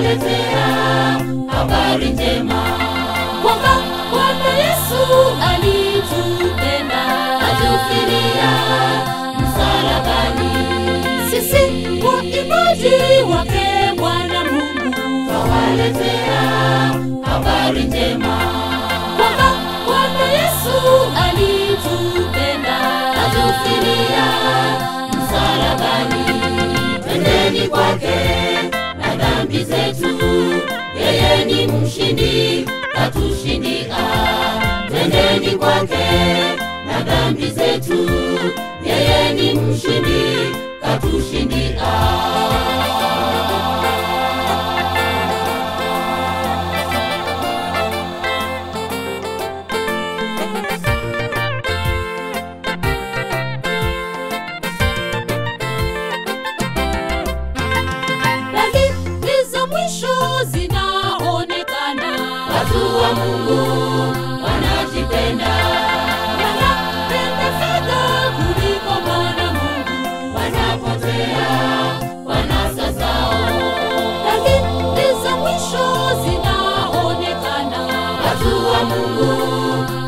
twawaletea habari njema kwamba Bwana Yesu alitupenda atufilia msalabani. sisi waimbaji wake Bwana Mungu twawaletea habari njema kwamba Bwana Yesu alitupenda atufilia msalabani. Twendeni kwake na dhambi zetu, yeye ni mshindi katushindia. Twendeni kwake na dhambi zetu, yeye ni mshindi katushindia. Watu wa Mungu wanajipenda, wanapenda fedha kuliko Bwana Mungu, wanapotea wanasa zao. Dalili za mwisho zinaonekana. Watu wa Mungu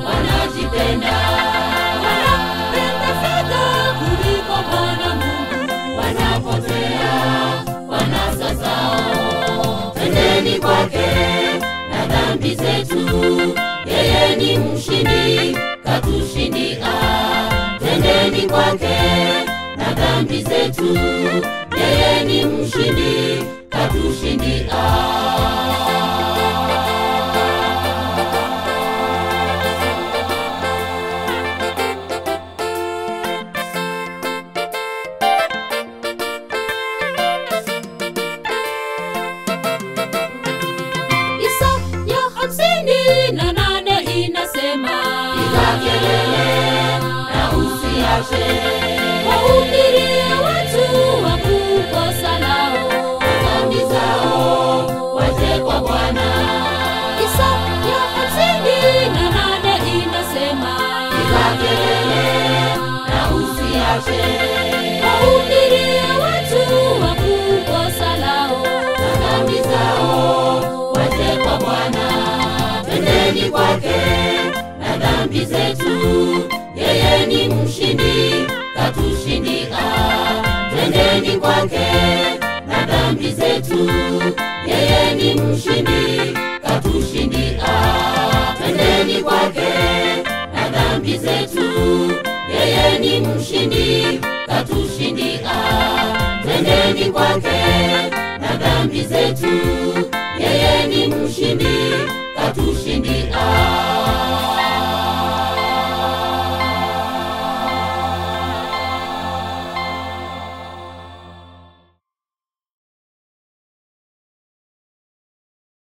wanajipenda, wanapenda fedha kuliko Bwana Mungu, wanapotea wanasa zao. Twendeni kwake na dhambi zetu, yeye ni mshindi katushindia. Twendeni kwake na dhambi zetu, yeye ni mshindi katushindia. Piga kelele na usiache, wahubirie watu wakukosa lao dhambi zao, waje kwa Bwana. Isaya 58 inasema, piga kelele na usiache, wahubirie watu wakukosa lao dhambi zao, waje kwa Bwana. Twendeni kwake na dhambi zetu, yeye ni mshindi katushindia. Twendeni kwake na dhambi zetu, yeye ni mshindi katushindia. Twendeni kwake na dhambi zetu, yeye ni mshindi katushindia. Twendeni kwake na dhambi zetu, yeye ni mshindi katushindia.